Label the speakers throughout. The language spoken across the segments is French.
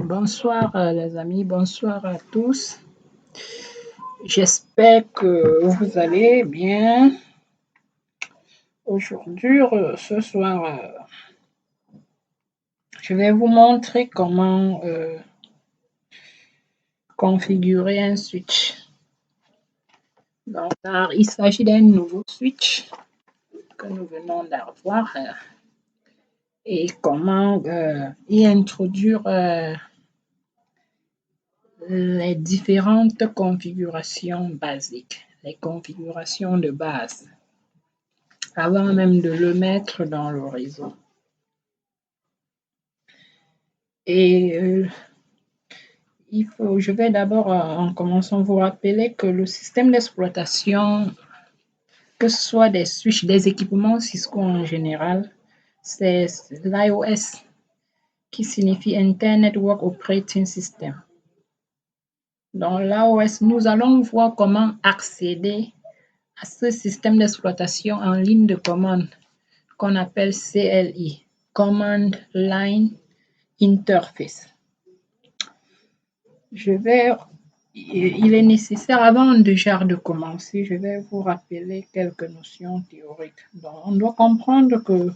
Speaker 1: Bonsoir les amis, bonsoir à tous. J'espère que vous allez bien. Aujourd'hui, ce soir, je vais vous montrer comment configurer un switch. Donc, il s'agit d'un nouveau switch que nous venons d'avoir et comment y introduire les différentes configurations basiques, les configurations de base, avant même de le mettre dans le réseau. Et je vais d'abord, en commençant, vous rappeler que le système d'exploitation, que ce soit des switches, des équipements Cisco en général, c'est l'IOS, qui signifie Internet Network Operating System. Dans l'IOS, nous allons voir comment accéder à ce système d'exploitation en ligne de commande qu'on appelle CLI, Command Line Interface. Il est nécessaire, avant déjà de commencer, je vais vous rappeler quelques notions théoriques. Donc, on doit comprendre que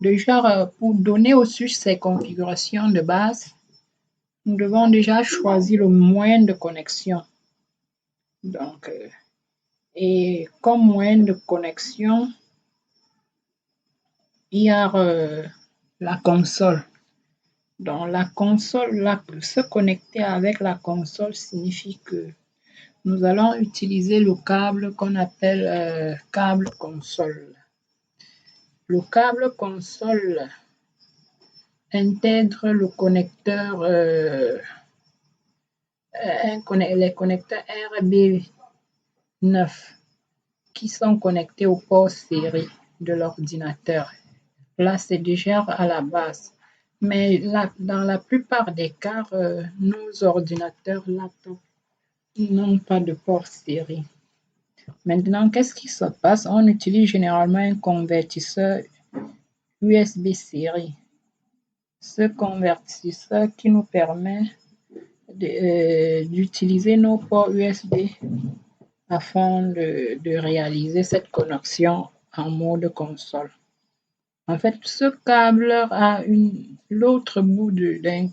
Speaker 1: déjà, pour donner au switch ses configurations de base, nous devons déjà choisir le moyen de connexion. Donc, et comme moyen de connexion, il y a la console. Donc, la console, se connecter avec la console signifie que nous allons utiliser le câble qu'on appelle câble console. Le câble console intègre le connecteur, les connecteurs RB9 qui sont connectés au port série de l'ordinateur. Là, c'est déjà à la base. Mais là, dans la plupart des cas, nos ordinateurs laptops n'ont pas de port série. Maintenant, qu'est-ce qui se passe? On utilise généralement un convertisseur USB série. Ce convertisseur qui nous permet d'utiliser nos ports USB afin de réaliser cette connexion en mode console. En fait, ce câble a l'autre bout d'un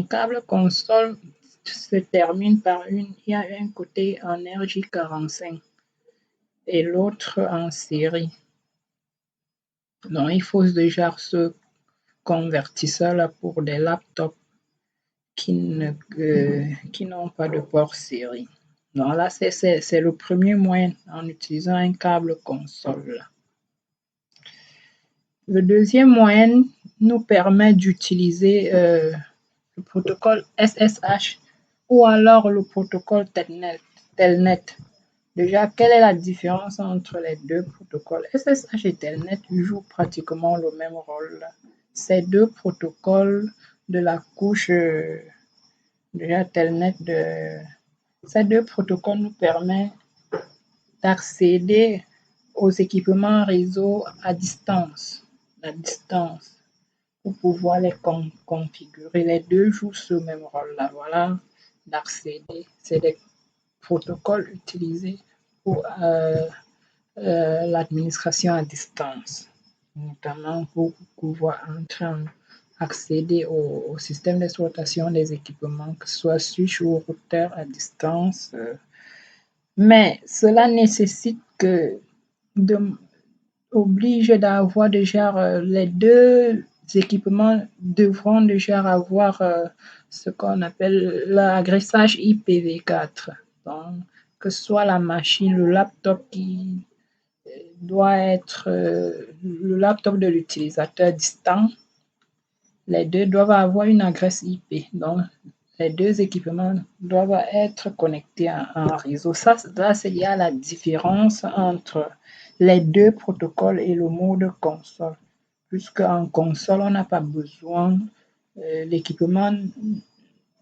Speaker 1: câble console se termine par il y a un côté en RJ45 et l'autre en série. Donc, il faut déjà ce convertisseur-là pour des laptops qui n'ont pas de port série. Donc là, c'est le premier moyen en utilisant un câble console. Le deuxième moyen nous permet d'utiliser le protocole SSH ou alors le protocole Telnet. Déjà, quelle est la différence entre les deux protocoles? SSH et Telnet jouent pratiquement le même rôle. Ces deux protocoles de la couche déjà Telnet, ces deux protocoles nous permettent d'accéder aux équipements réseau à distance, pour pouvoir les configurer. Les deux jouent ce même rôle-là. Voilà, d'accéder. C'est des protocoles utilisés pour l'administration à distance, notamment pour pouvoir accéder au système d'exploitation des équipements, que ce soit switch ou routeur à distance. Mais cela nécessite oblige d'avoir déjà les deux équipements devront déjà avoir ce qu'on appelle l'agressage IPv4. Donc, que ce soit la machine, le laptop qui doit être le laptop de l'utilisateur distant, les deux doivent avoir une adresse IP. Donc, les deux équipements doivent être connectés en réseau. Ça, c'est lié à la différence entre les deux protocoles et le mode console. Puisqu'en console, on n'a pas besoin, l'équipement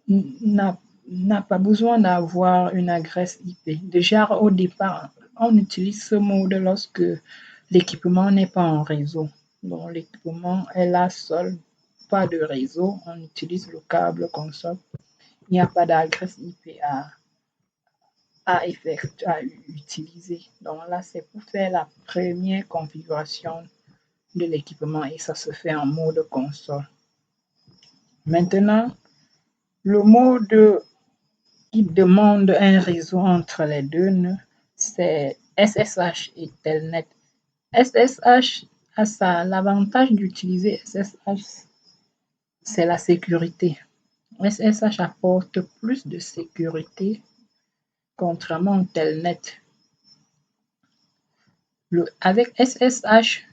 Speaker 1: n'a pas besoin d'avoir une adresse IP. Déjà, au départ, on utilise ce mode lorsque l'équipement n'est pas en réseau. Donc, l'équipement est là seul pas de réseau, on utilise le câble console. Il n'y a pas d'adresse IP à utiliser. Donc là, c'est pour faire la première configuration de l'équipement et ça se fait en mode console. Maintenant, le mode qui demande un réseau entre les deux, c'est SSH et Telnet. SSH a l'avantage d'utiliser SSH, c'est la sécurité. SSH apporte plus de sécurité contrairement au Telnet. Avec SSH,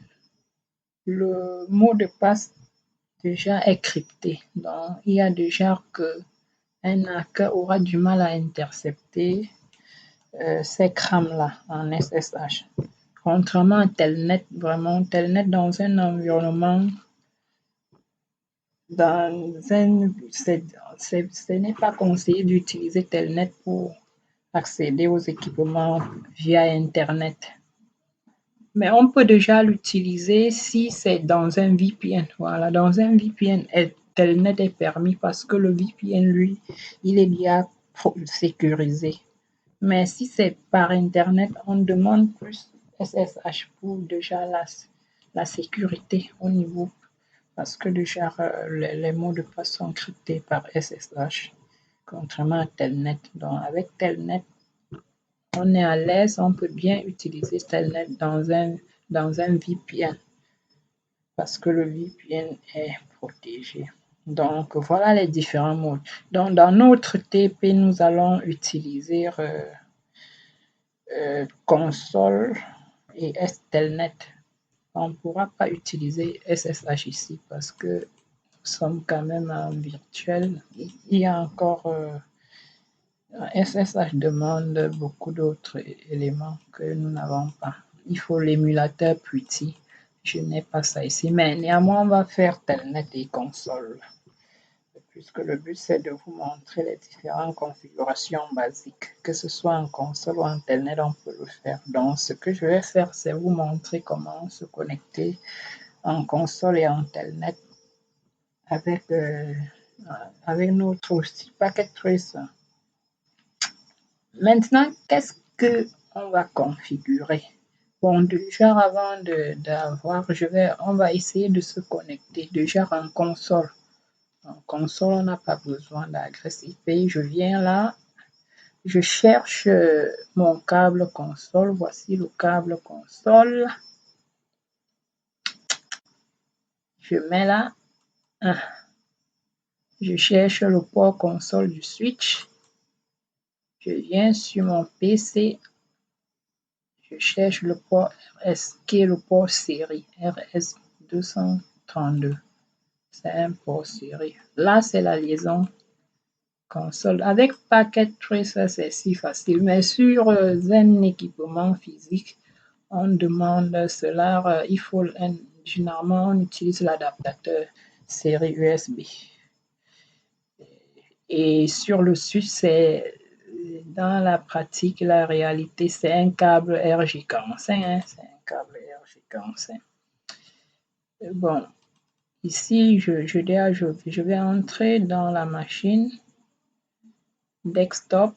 Speaker 1: le mot de passe déjà est crypté. Donc, il y a déjà qu'un hacker aura du mal à intercepter ces crams-là en SSH. Contrairement à Telnet, vraiment, Telnet dans un environnement, ce n'est pas conseillé d'utiliser Telnet pour accéder aux équipements via Internet. Mais on peut déjà l'utiliser si c'est dans un VPN. Voilà, dans un VPN, Telnet est permis parce que le VPN, lui, il est bien sécurisé. Mais si c'est par Internet, on demande plus SSH pour déjà la sécurité au niveau. Parce que déjà, les mots de passe sont cryptés par SSH, contrairement à Telnet. Donc, avec Telnet, on est à l'aise, on peut bien utiliser Telnet dans un VPN parce que le VPN est protégé. Donc, voilà les différents modes. Donc, dans notre TP, nous allons utiliser console et Telnet. On ne pourra pas utiliser SSH ici parce que nous sommes quand même en virtuel. Il y a encore SSH demande beaucoup d'autres éléments que nous n'avons pas. Il faut l'émulateur PuTTY. Je n'ai pas ça ici, mais néanmoins, on va faire Telnet et console. Puisque le but, c'est de vous montrer les différentes configurations basiques. Que ce soit en console ou en Telnet, on peut le faire. Donc, ce que je vais faire, c'est vous montrer comment se connecter en console et en Telnet avec notre outil Packet Tracer. Maintenant, qu'est-ce qu'on va configurer? Bon, déjà avant d'avoir, on va essayer de se connecter déjà en console. En console, on n'a pas besoin d'adresse IP. Je viens là, je cherche mon câble console. Voici le câble console. Je mets là. Je cherche le port console du switch. Je viens sur mon PC. Je cherche le port RS qui est le port série RS232. C'est un port série. Là, c'est la liaison console. Avec Packet Tracer, c'est si facile, mais sur un équipement physique, on demande cela. Généralement, on utilise l'adaptateur série USB. Et sur le switch, c'est dans la pratique, la réalité, c'est un câble RJ45. C'est un câble RJ45. Bon, ici, je vais entrer dans la machine desktop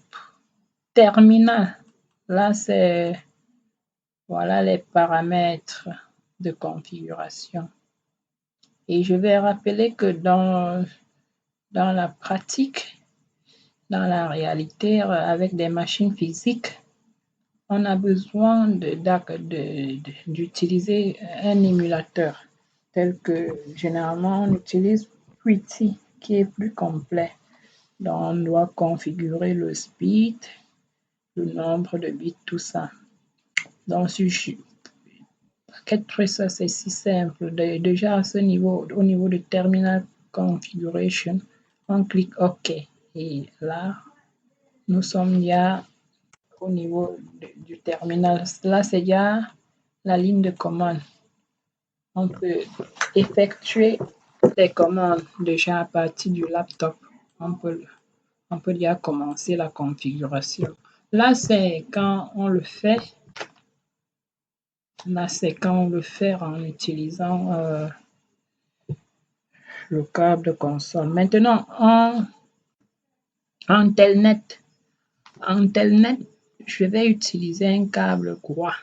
Speaker 1: terminal. Là, c'est voilà les paramètres de configuration. Et je vais rappeler que dans la pratique, dans la réalité, avec des machines physiques, on a besoin d'utiliser un émulateur tel que généralement on utilise PuTTY qui est plus complet. Donc on doit configurer le speed, le nombre de bits, tout ça. Donc Packet Tracer, c'est si simple. Déjà à ce niveau, au niveau de Terminal Configuration, on clique OK. Et là, nous sommes déjà au niveau du terminal. Là, c'est déjà la ligne de commande. On peut effectuer des commandes déjà à partir du laptop. On peut déjà commencer la configuration. Là, c'est quand on le fait. Là, c'est quand on le fait en utilisant le câble de console. Maintenant, en telnet, je vais utiliser un câble droit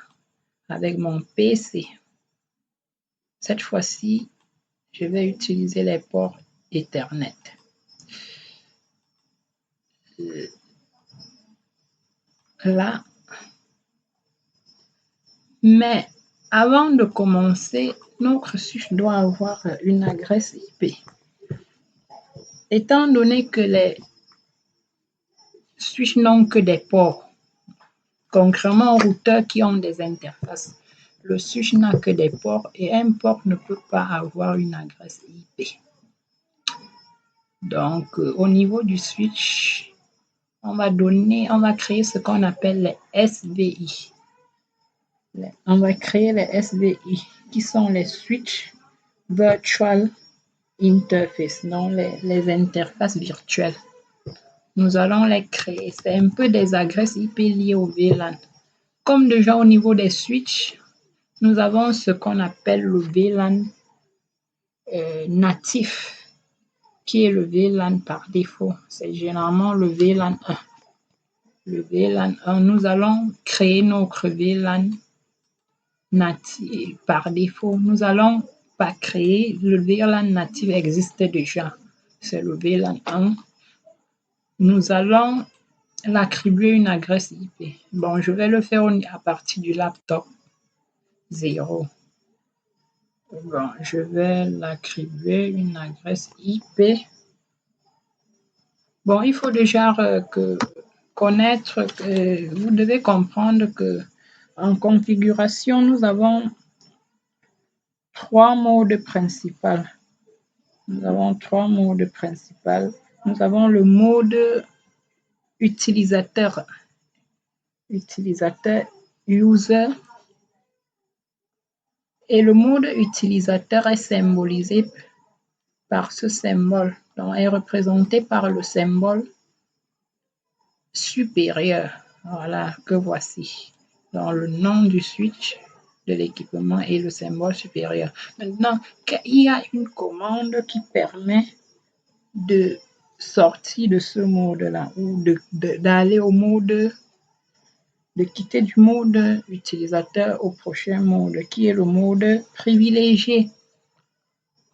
Speaker 1: avec mon PC. Cette fois-ci, je vais utiliser les ports Ethernet. Là, mais avant de commencer, notre switch doit avoir une adresse IP. Étant donné que les switches n'ont que des ports, contrairement aux routeurs qui ont des interfaces, le switch n'a que des ports et un port ne peut pas avoir une adresse IP. Donc, au niveau du switch, on va créer ce qu'on appelle les SVI. On va créer les SVI qui sont les Switch Virtual Interface, donc les interfaces virtuelles. Nous allons les créer. C'est un peu des adresses IP liées au VLAN. Comme déjà au niveau des switches, nous avons ce qu'on appelle le VLAN natif, qui est le VLAN par défaut. C'est généralement le VLAN 1. Le VLAN 1, nous allons créer notre VLAN natif par défaut. Nous allons pas créer, le VLAN natif existe déjà. C'est le VLAN 1. Nous allons l'attribuer une adresse IP. Bon, je vais le faire à partir du laptop 0. Bon, je vais l'attribuer une adresse IP. Bon, il faut déjà connaître, vous devez comprendre que en configuration, nous avons 3 modes principaux. Nous avons 3 modes principaux. Nous avons le mode utilisateur, user, et le mode utilisateur est symbolisé par ce symbole, donc est représenté par le symbole supérieur, voilà, que voici. Donc le nom du switch de l'équipement et le symbole supérieur. Maintenant, il y a une commande qui permet de sortir de ce mode-là ou d'aller au mode, de quitter du mode utilisateur au prochain mode qui est le mode privilégié.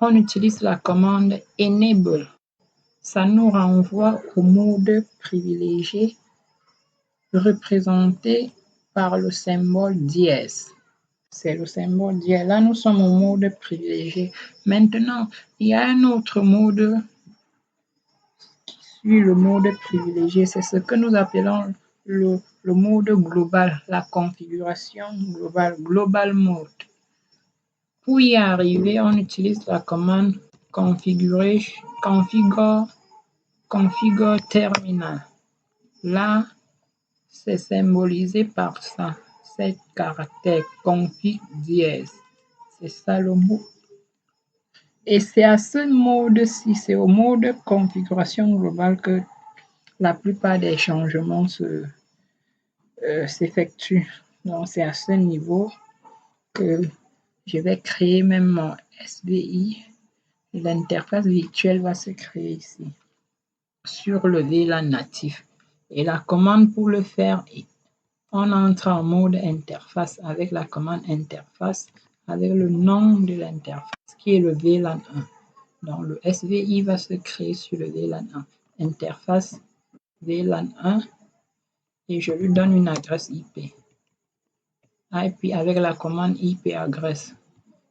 Speaker 1: On utilise la commande enable. Ça nous renvoie au mode privilégié représenté par le symbole dièse. C'est le symbole dièse. Là, nous sommes au mode privilégié. Maintenant, il y a un autre mode qui suit le mode privilégié. C'est ce que nous appelons le mode global, la configuration globale, global mode. Pour y arriver, on utilise la commande configure terminal. Là, c'est symbolisé par ça, cet caractère config dièse. C'est ça le mot. Et c'est à ce mode-ci, c'est au mode configuration globale que la plupart des changements s'effectuent. Donc, c'est à ce niveau que je vais créer même mon SVI. L'interface virtuelle va se créer ici, sur le VLAN natif. Et la commande pour le faire, on entre en mode interface avec la commande interface, avec le nom de l'interface qui est le VLAN 1. Donc le SVI va se créer sur le VLAN 1. Interface VLAN 1 et je lui donne une adresse IP. Et puis avec la commande IP adresse,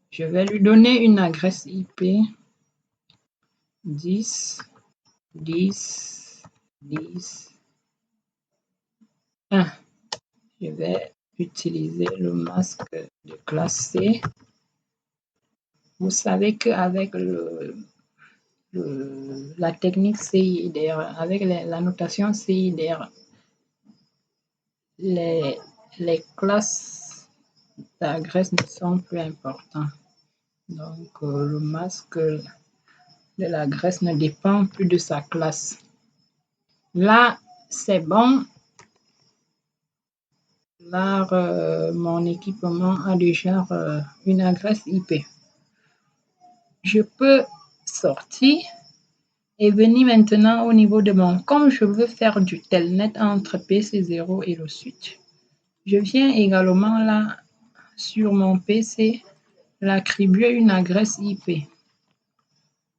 Speaker 1: je vais lui donner une adresse IP 10, 10, 10, 1. Je vais utiliser le masque de classe C. Vous savez qu'avec la technique CIDR, avec la notation CIDR, les classes d'adresse ne sont plus importantes. Donc, le masque de l'adresse ne dépend plus de sa classe. Là, c'est bon. Là, mon équipement a déjà une adresse IP. Je peux sortir et venir maintenant au niveau de comme je veux faire du telnet entre PC0 et le switch, je viens également là sur mon PC l'attribuer une adresse IP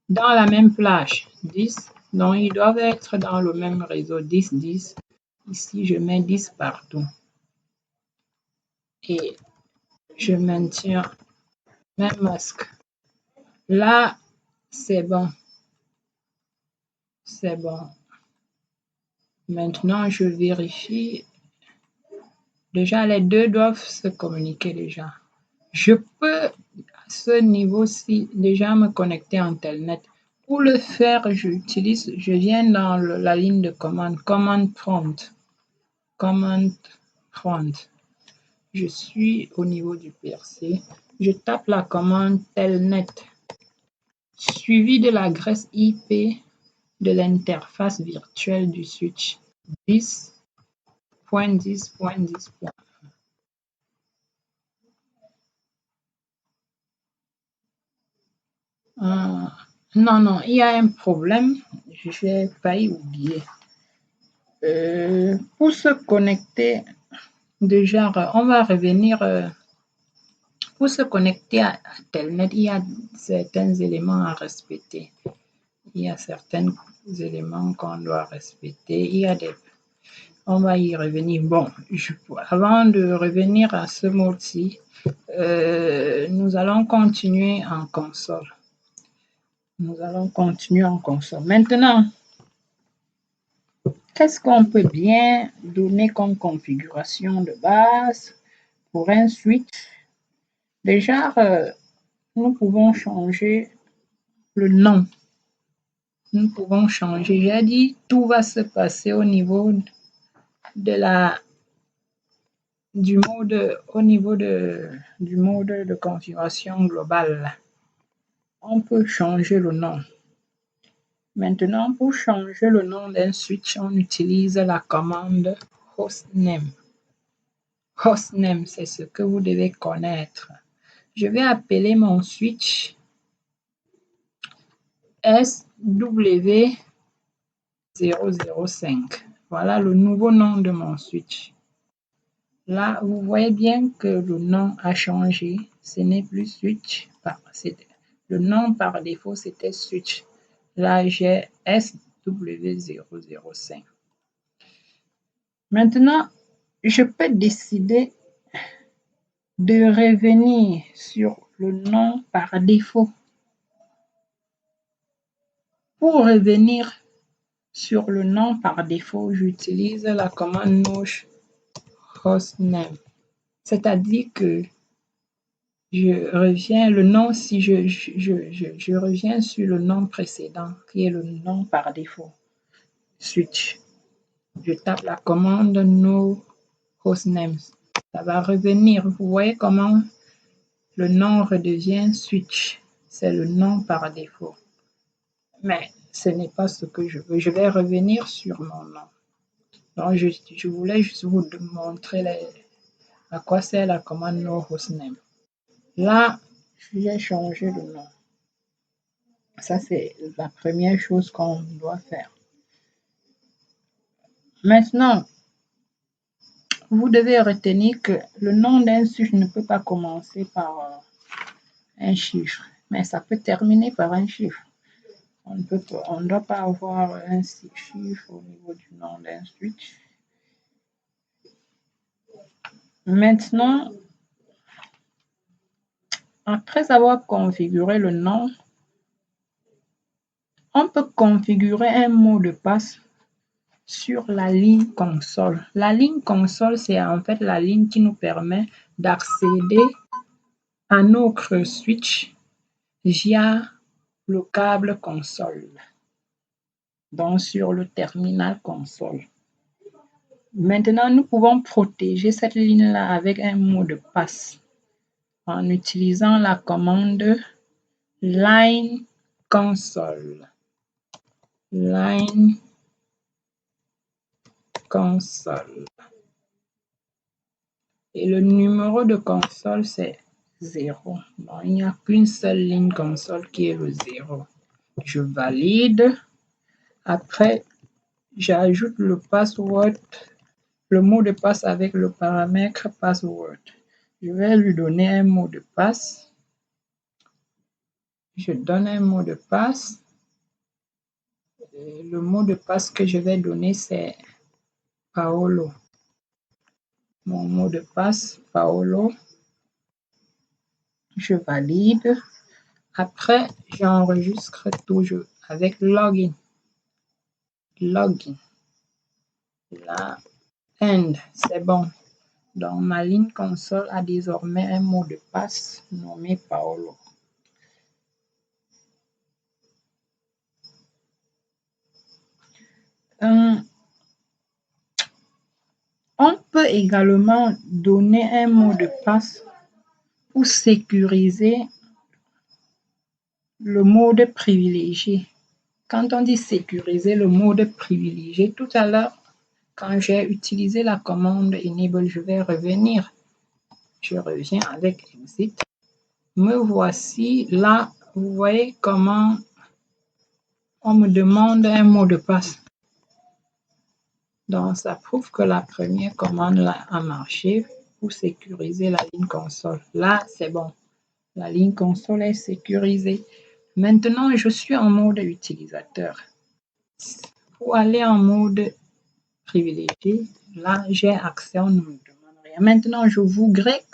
Speaker 1: dans la même plage 10, donc ils doivent être dans le même réseau 10 10. Ici je mets 10 partout et je maintiens même masque. Là c'est bon. C'est bon. Maintenant je vérifie. Déjà les deux doivent se communiquer déjà. Je peux à ce niveau-ci déjà me connecter en telnet. Pour le faire, je viens dans la ligne de commande prompt. Command prompt. Je suis au niveau du PRC. Je tape la commande telnet suivi de l'adresse IP de l'interface virtuelle du switch 10.10.10. Non, il y a un problème. J'ai failli oublier. Pour se connecter, on va revenir. Pour se connecter à Telnet, il y a certains éléments à respecter. Il y a certains éléments qu'on doit respecter. On va y revenir. Bon, avant de revenir à ce mot-ci, nous allons continuer en console. Maintenant, qu'est-ce qu'on peut bien donner comme configuration de base pour un switch? Déjà, nous pouvons changer le nom. J'ai dit, tout va se passer au niveau du mode de configuration globale. On peut changer le nom. Maintenant, pour changer le nom d'un switch, on utilise la commande hostname. Hostname, c'est ce que vous devez connaître. Je vais appeler mon switch SW005. Voilà le nouveau nom de mon switch. Là, vous voyez bien que le nom a changé. Ce n'est plus switch. Le nom par défaut, c'était switch. Là, j'ai SW005. Maintenant, je peux décider de revenir sur le nom par défaut. Pour revenir sur le nom par défaut, j'utilise la commande nosh hostname. C'est-à-dire que je reviens reviens sur le nom précédent qui est le nom par défaut. Switch. Je tape la commande no hostname. Ça va revenir. Vous voyez comment le nom redevient switch. C'est le nom par défaut. Mais ce n'est pas ce que je veux. Je vais revenir sur mon nom. Donc, je voulais juste vous montrer à quoi sert la commande no hostname. Là, j'ai changé le nom. Ça, c'est la première chose qu'on doit faire. Maintenant, vous devez retenir que le nom d'un switch ne peut pas commencer par un chiffre, mais ça peut terminer par un chiffre. On ne doit pas avoir un chiffre au niveau du nom d'un switch. Maintenant, après avoir configuré le nom, on peut configurer un mot de passe sur la ligne console. La ligne console, c'est en fait la ligne qui nous permet d'accéder à notre switch via le câble console, donc sur le terminal console. Maintenant, nous pouvons protéger cette ligne-là avec un mot de passe en utilisant la commande line console. Line console. Et le numéro de console, c'est 0. Donc, il n'y a qu'une seule ligne console qui est le 0. Je valide. Après, j'ajoute le password, le mot de passe avec le paramètre password. Je vais lui donner un mot de passe. Je donne un mot de passe. Et le mot de passe que je vais donner, c'est Paolo. Mon mot de passe, Paolo. Je valide. Après, j'enregistre toujours avec login. Login. Là, end, c'est bon. Donc, ma ligne console a désormais un mot de passe nommé Paolo. On peut également donner un mot de passe pour sécuriser le mode privilégié. Quand on dit sécuriser le mode privilégié, tout à l'heure, quand j'ai utilisé la commande enable, je vais revenir. Je reviens avec exit. Me voici là. Vous voyez comment on me demande un mot de passe. Donc, ça prouve que la première commande là a marché pour sécuriser la ligne console. Là, c'est bon. La ligne console est sécurisée. Maintenant, je suis en mode utilisateur. Pour aller en mode privilégié, là, j'ai accès, on ne me demande rien. Maintenant, je voudrais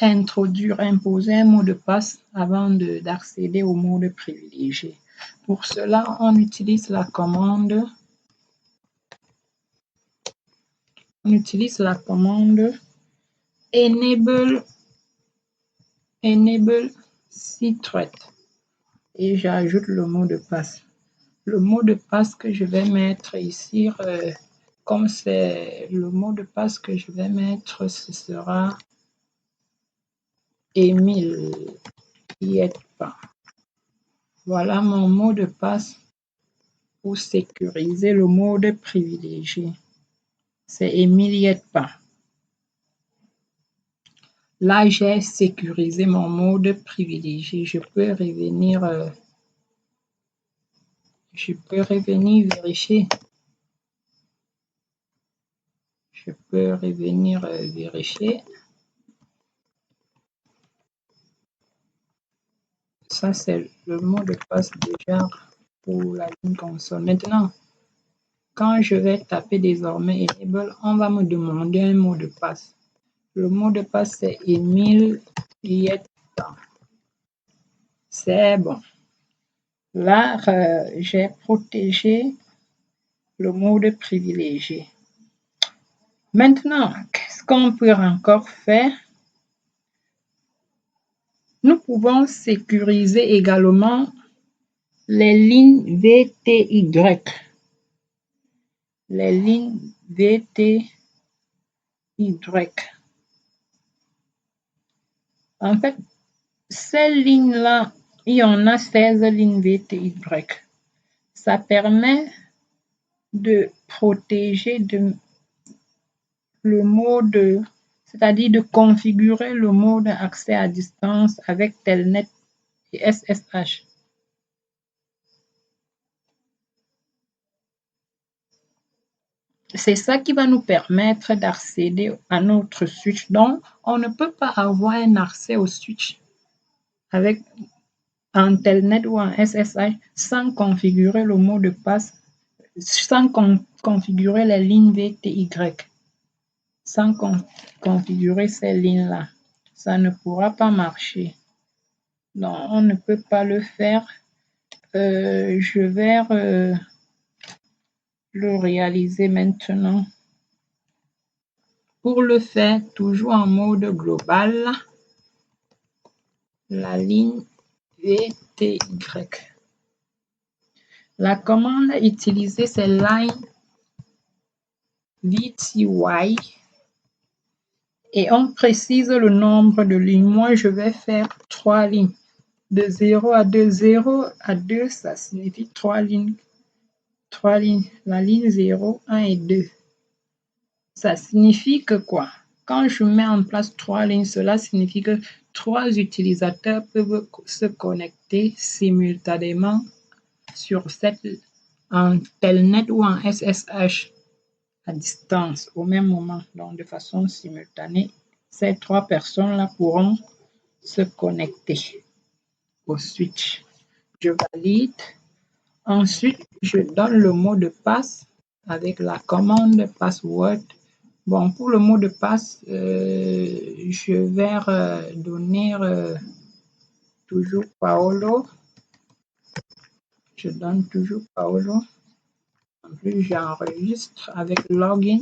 Speaker 1: imposer un mot de passe avant d'accéder au mode privilégié. Pour cela, on utilise la commande enable secret et j'ajoute le mot de passe. Le mot de passe que je vais mettre ici, comme c'est le mot de passe que je vais mettre, ce sera Émile Yetpa. Voilà mon mot de passe pour sécuriser le mode privilégié. C'est Émile Yetpa. Là, j'ai sécurisé mon mode privilégié. Je peux revenir vérifier. Je peux revenir vérifier. Ça, c'est le mot de passe déjà pour la ligne console. Maintenant, quand je vais taper désormais enable, on va me demander un mot de passe. Le mot de passe, c'est Émile Yetpa. C'est bon. Là, j'ai protégé le mode privilégié. Maintenant, qu'est-ce qu'on peut encore faire? Nous pouvons sécuriser également les lignes VTY. Les lignes VTY. En fait, ces lignes-là, il y en a 16 lignes VTY. Ça permet de protéger le mode, c'est-à-dire de configurer le mode accès à distance avec Telnet et SSH. C'est ça qui va nous permettre d'accéder à notre switch. Donc, on ne peut pas avoir un accès au switch avec un Telnet ou un SSH sans configurer le mot de passe, sans configurer les lignes VTY, sans configurer ces lignes-là. Ça ne pourra pas marcher. Non, on ne peut pas le faire. Je vais le réaliser maintenant. Pour le faire, toujours en mode global, la ligne VTY. La commande utilisée, c'est line VTY et on précise le nombre de lignes. Moi, je vais faire 3 lignes. De 0 à 2, 0 à 2, ça signifie 3 lignes. 3 lignes. La ligne 0, 1 et 2. Ça signifie que quoi? Quand je mets en place 3 lignes, cela signifie que 3 utilisateurs peuvent se connecter simultanément sur cette en Telnet ou en SSH à distance au même moment, donc de façon simultanée. Ces 3 personnes-là pourront se connecter au switch. Je valide. Ensuite, je donne le mot de passe avec la commande password. Bon, pour le mot de passe, je vais donner toujours Paolo. Je donne toujours Paolo. En plus, j'enregistre avec login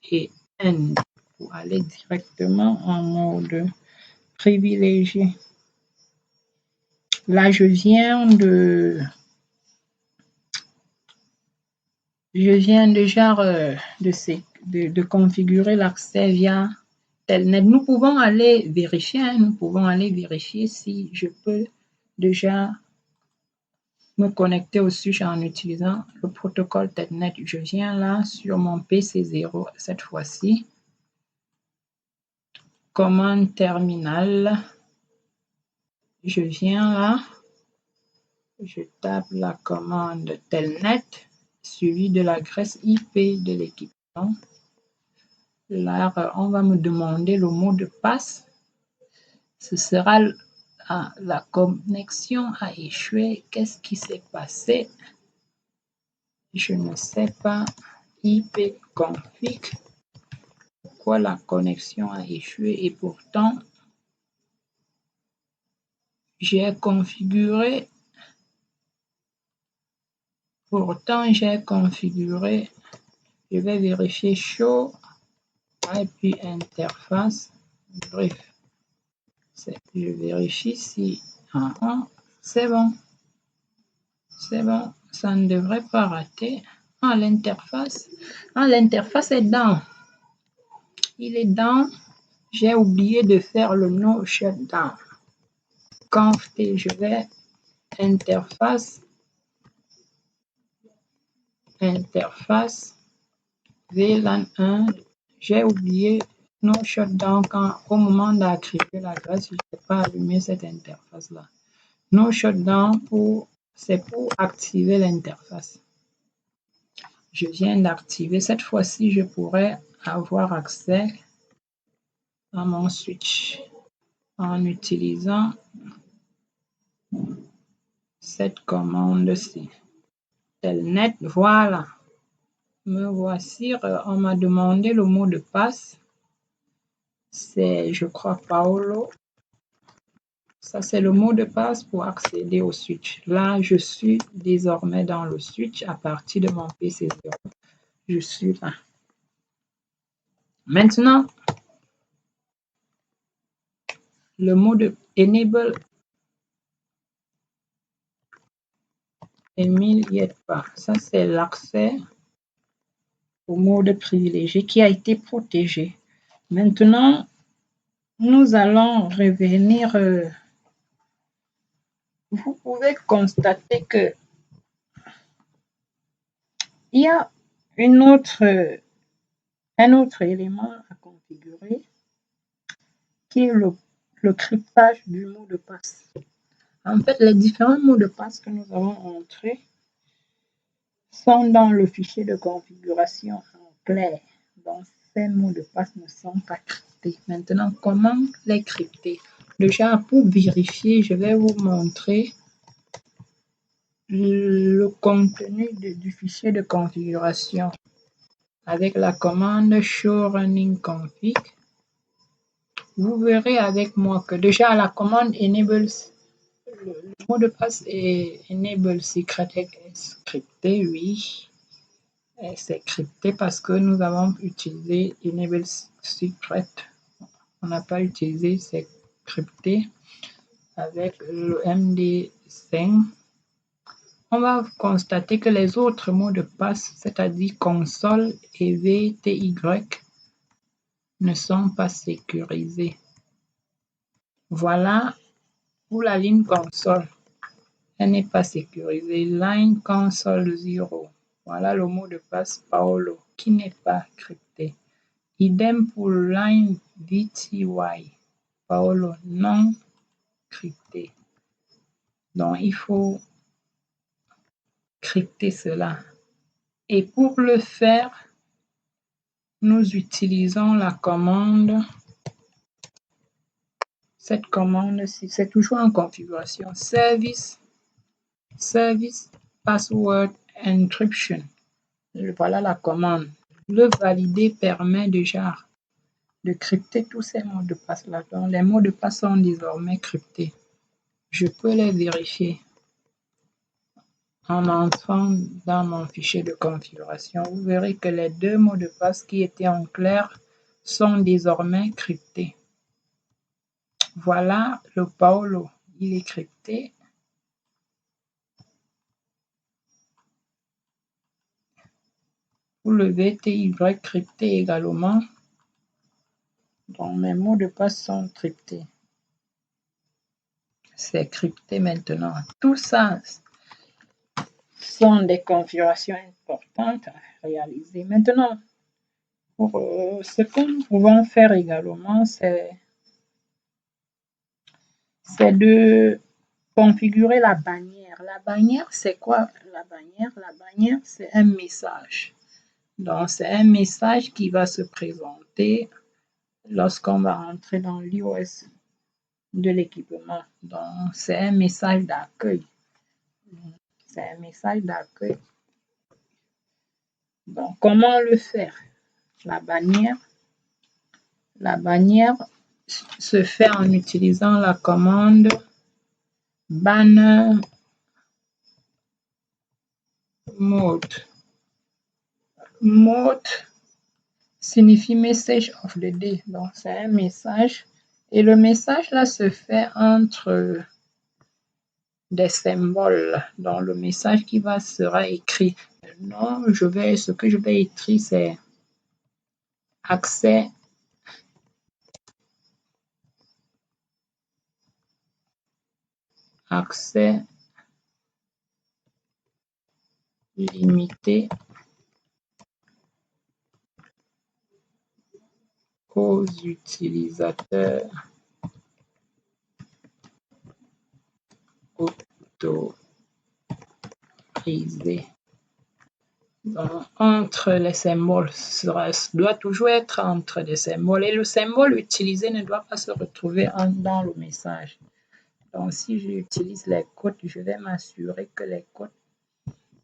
Speaker 1: et end pour aller directement en mode privilégié. Là, je viens déjà de configurer l'accès via Telnet. Nous pouvons aller vérifier si je peux déjà me connecter au switch en utilisant le protocole Telnet. Je viens là sur mon PC0 cette fois-ci. Commande terminal. Je viens là. Je tape la commande Telnet suivie de l'adresse IP de l'équipement. Là, on va me demander le mot de passe. Ce sera la connexion a échoué. Qu'est-ce qui s'est passé? Je ne sais pas. ipconfig. Pourquoi la connexion a échoué? Et pourtant, j'ai configuré. Je vais vérifier show IP interface. Bref, je vérifie si c'est bon. C'est bon, ça ne devrait pas rater. L'interface est down. Il est down. J'ai oublié de faire le no shutdown. Conf T, je vais interface VLAN 1. J'ai oublié no shutdown au moment d'activer l'adresse, je n'ai pas allumé cette interface-là. No shutdown c'est pour activer l'interface. Je viens d'activer. Cette fois-ci, je pourrais avoir accès à mon switch en utilisant cette commande-ci. Telnet, voilà. Me voici. On m'a demandé le mot de passe. C'est, je crois, Paolo. Ça, c'est le mot de passe pour accéder au switch. Là, je suis désormais dans le switch à partir de mon PC0. Je suis là. Maintenant, le mot de enable Emile Yetpa. Ça, c'est l'accès au mode privilégié qui a été protégé. Maintenant, nous allons revenir. Vous pouvez constater que il y a un autre élément à configurer qui est le cryptage du mot de passe. En fait, les différents mots de passe que nous avons entrés sont dans le fichier de configuration en clair. Donc, ces mots de passe ne sont pas cryptés. Maintenant, comment les crypter? Déjà, pour vérifier, je vais vous montrer le contenu du fichier de configuration avec la commande show running config. Vous verrez avec moi que déjà la commande enable, le mot de passe est enable secret est crypté, oui. C'est crypté parce que nous avons utilisé enable secret. On n'a pas utilisé c'est crypté avec le MD5. On va constater que les autres mots de passe, c'est-à-dire console et VTY, ne sont pas sécurisés. Voilà pour la ligne console. Elle n'est pas sécurisée. Line console 0. Voilà le mot de passe Paolo qui n'est pas crypté. Idem pour line VTY, Paolo non crypté. Donc, il faut crypter cela. Et pour le faire, nous utilisons la commande. Cette commande-ci, c'est toujours en configuration service password encryption. Voilà la commande. Le valider permet déjà de crypter tous ces mots de passe-là. Donc, les mots de passe sont désormais cryptés. Je peux les vérifier en entrant dans mon fichier de configuration. Vous verrez que les deux mots de passe qui étaient en clair sont désormais cryptés. Voilà le Paolo, il est crypté. Pour le VTY crypté également. Donc mes mots de passe sont cryptés. C'est crypté maintenant. Tout ça sont des configurations importantes à réaliser. Maintenant, pour ce que nous pouvons faire également, c'est de configurer la bannière. La bannière, c'est quoi la bannière? La bannière, c'est un message. Donc, c'est un message qui va se présenter lorsqu'on va entrer dans l'iOS de l'équipement. Donc, c'est un message d'accueil. C'est un message d'accueil. Donc, comment le faire? La bannière se fait en utilisant la commande banner mode. Mode signifie message of the day. Donc, c'est un message. Et le message là se fait entre des symboles. Donc, le message qui sera écrit. Non, ce que je vais écrire, c'est accès limité aux utilisateurs autorisés. Donc, entre les symboles, doit toujours être entre des symboles et le symbole utilisé ne doit pas se retrouver dans le message. Donc, si j'utilise les codes, je vais m'assurer que les codes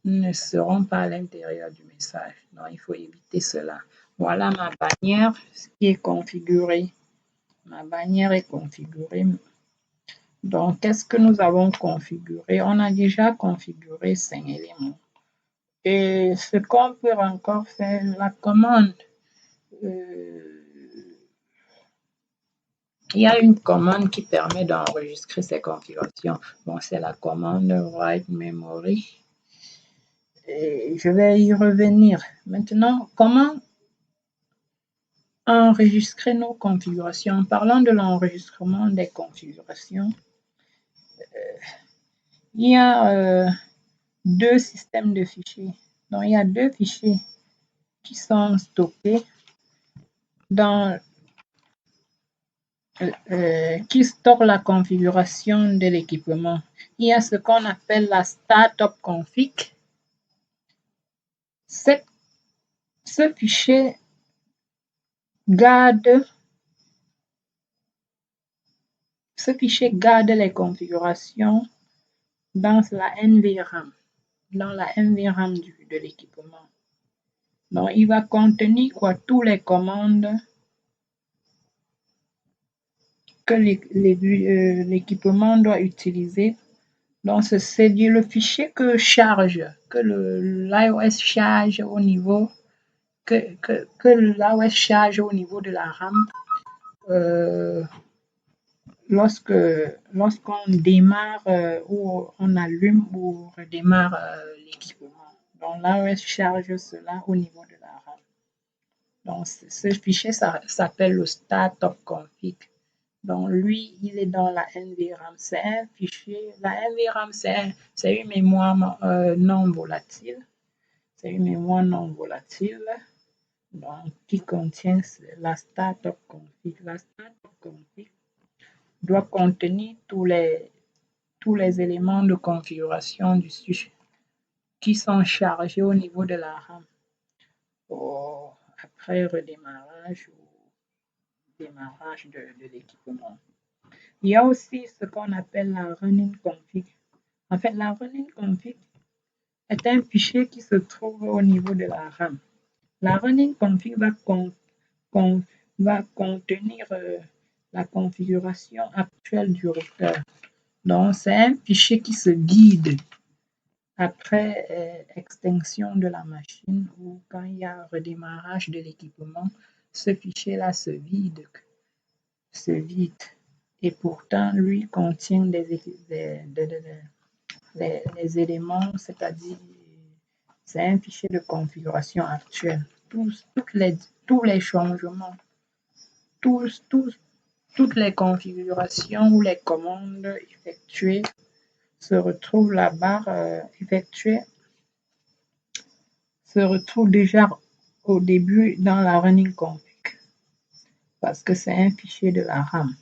Speaker 1: ne seront pas à l'intérieur du message. Donc, il faut éviter cela. Voilà ma bannière qui est configurée. Ma bannière est configurée. Donc, qu'est-ce que nous avons configuré? On a déjà configuré 5 éléments. Et ce qu'on peut encore faire, la commande. Il y a une commande qui permet d'enregistrer ces configurations. Bon, c'est la commande write memory. Et je vais y revenir. Maintenant, comment enregistrer nos configurations? En parlant de l'enregistrement des configurations, il y a deux systèmes de fichiers. Donc, il y a deux fichiers qui sont stockés qui stockent la configuration de l'équipement. Il y a ce qu'on appelle la startup config. Ce fichier garde les configurations dans la NVRAM, de l'équipement. Donc, il va contenir toutes les commandes que l'équipement doit utiliser. Donc, c'est le fichier que l'iOS charge au niveau de la RAM lorsqu'on démarre ou on allume ou redémarre l'équipement. Donc, l'iOS charge cela au niveau de la RAM. Donc, ce fichier s'appelle le startup config. Donc, lui, il est dans la NVRAM. C'est un fichier. La NVRAM, c'est une mémoire non volatile. C'est une mémoire non volatile. donc, qui contient la startup config. La startup config doit contenir tous les éléments de configuration du sujet qui sont chargés au niveau de la RAM après redémarrage ou démarrage de l'équipement. Il y a aussi ce qu'on appelle la running config. En fait, la running config est un fichier qui se trouve au niveau de la RAM. La running config va contenir la configuration actuelle du routeur. Donc, c'est un fichier qui se guide après extinction de la machine ou quand il y a redémarrage de l'équipement. Ce fichier-là se vide. Et pourtant, lui contient les éléments, c'est-à-dire c'est un fichier de configuration actuelle. Tous les changements, tous, tous, toutes les configurations ou les commandes effectuées se retrouvent la barre effectuée se retrouve déjà au début dans la running config parce que c'est un fichier de la RAM.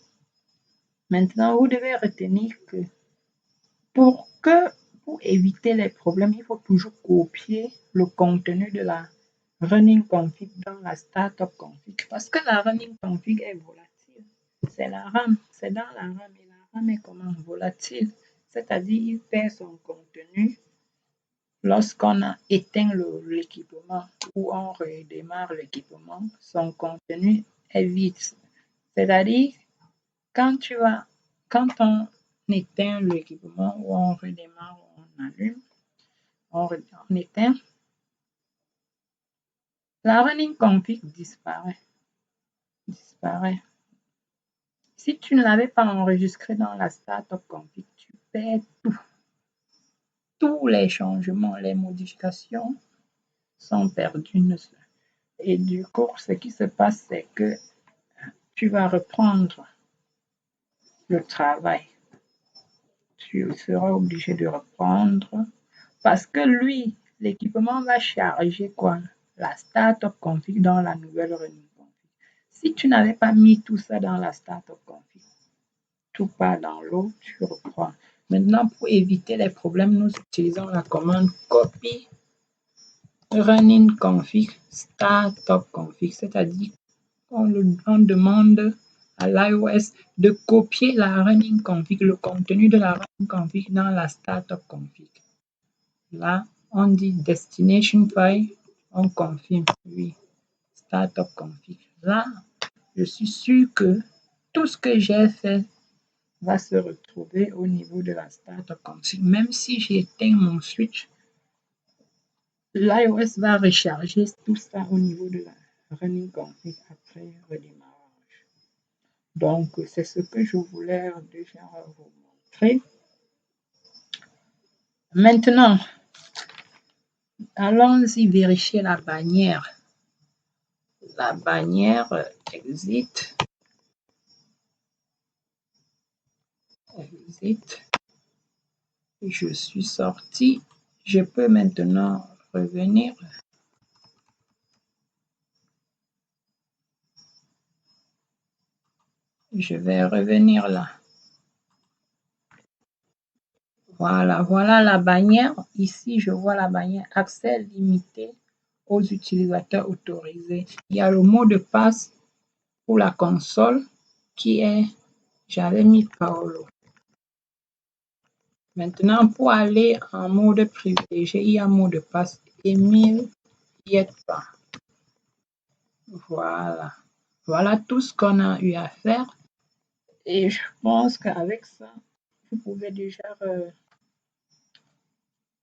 Speaker 1: Maintenant, vous devez retenir que pour éviter les problèmes, il faut toujours copier le contenu de la running config dans la startup config parce que la running config est volatile. C'est la RAM, c'est dans la RAM et la RAM est comment volatile, c'est-à-dire il perd son contenu lorsqu'on a éteint l'équipement ou on redémarre l'équipement, son contenu est vide. C'est-à-dire quand quand on éteint l'équipement ou on redémarre, on allume, on éteint, la running config disparaît. Si tu ne l'avais pas enregistré dans la startup config, tu perds tout. Tous les changements, les modifications sont perdus. Et du coup, ce qui se passe, c'est que tu vas reprendre le travail. Tu seras obligé de reprendre parce que lui, l'équipement va charger quoi? La startup config dans la nouvelle running config. Si tu n'avais pas mis tout ça dans la startup config, tout part dans l'eau, tu reprends. Maintenant, pour éviter les problèmes, nous utilisons la commande copy running config startup config, c'est-à-dire on demande à l'iOS de copier la running config, le contenu de la running config dans la startup config. Là, on dit destination file, on confirme, oui, startup config. Là, je suis sûr que tout ce que j'ai fait va se retrouver au niveau de la startup config. Même si j'éteins mon switch, l'iOS va recharger tout ça au niveau de la running config après redémarrage. Donc, c'est ce que je voulais déjà vous montrer. Maintenant, allons-y vérifier la bannière. La bannière exit. Je suis sorti. Je peux maintenant revenir. Je vais revenir là. Voilà la bannière. Ici, je vois la bannière accès limité aux utilisateurs autorisés. Il y a le mot de passe pour la console qui est, j'avais mis Paolo. Maintenant, pour aller en mode privilégié, il y a mot de passe Emile Yetpa. Voilà tout ce qu'on a eu à faire. Et je pense qu'avec ça, vous pouvez déjà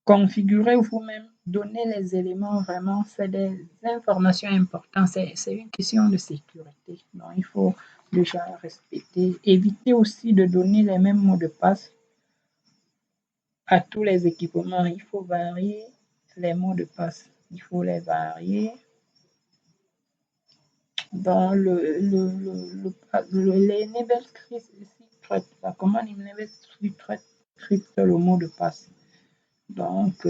Speaker 1: configurer vous-même, donner les éléments vraiment, c'est des informations importantes, c'est une question de sécurité. Donc, il faut déjà respecter, éviter aussi de donner les mêmes mots de passe à tous les équipements. Il faut varier les mots de passe. Il faut les varier dans l'enable script, la commande enable script le mot de passe. Donc,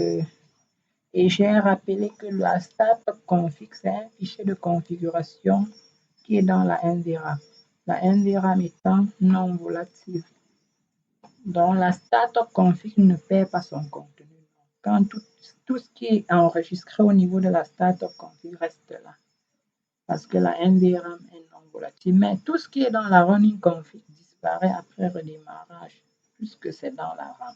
Speaker 1: Et j'ai rappelé que la stat config, c'est un fichier de configuration qui est dans la NVRAM. La NVRAM étant non volatile. Donc la stat config ne perd pas son contenu. Quand tout ce qui est enregistré au niveau de la stat config reste là. Parce que la NVRAM est non volatile. Mais tout ce qui est dans la running config disparaît après redémarrage, puisque c'est dans la RAM.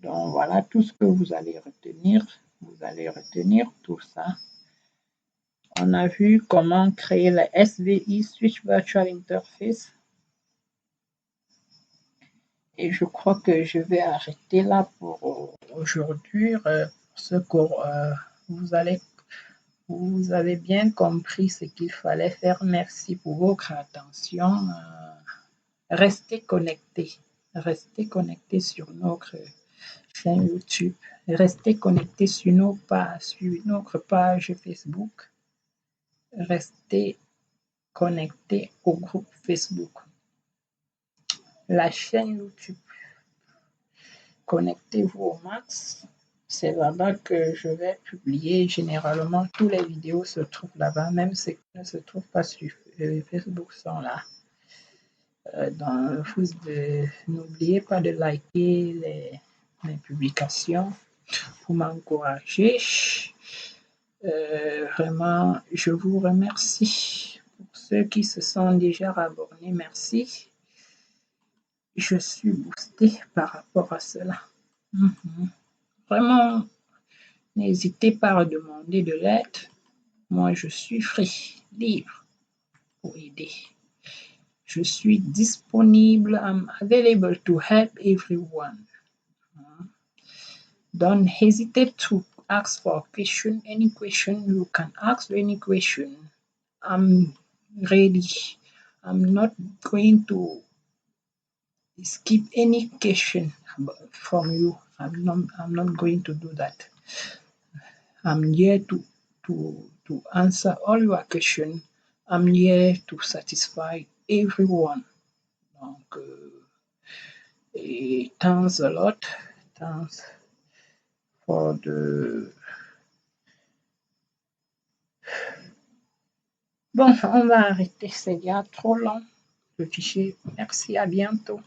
Speaker 1: Donc voilà tout ce que vous allez retenir. Vous allez retenir tout ça. On a vu comment créer le SVI, Switch Virtual Interface. Et je crois que je vais arrêter là pour aujourd'hui. Ce cours, vous avez bien compris ce qu'il fallait faire. Merci pour votre attention. Restez connectés. Restez connectés sur notre chaîne YouTube. Restez connectés sur notre page Facebook. Restez connectés au groupe Facebook. La chaîne YouTube. Connectez-vous au max. C'est là-bas que je vais publier. Généralement, toutes les vidéos se trouvent là-bas, même ceux qui ne se trouvent pas sur Facebook sont là. N'oubliez pas de liker les publications pour m'encourager. Vraiment, je vous remercie. Pour ceux qui se sont déjà abonnés, merci. Je suis boostée par rapport à cela. Vraiment, n'hésitez pas à demander de l'aide. Moi, je suis free, libre pour aider. Je suis disponible. I'm available to help everyone. Don't hesitate to ask for a question. Any question, you can ask any question. I'm ready. I'm not going to skip any question from you. I'm not going to do that. I'm here to answer all your questions. I'm here to satisfy everyone. Donc, thanks a lot. Thanks for the... Bon, on va arrêter, c'est déjà trop long le fichier. Merci, à bientôt.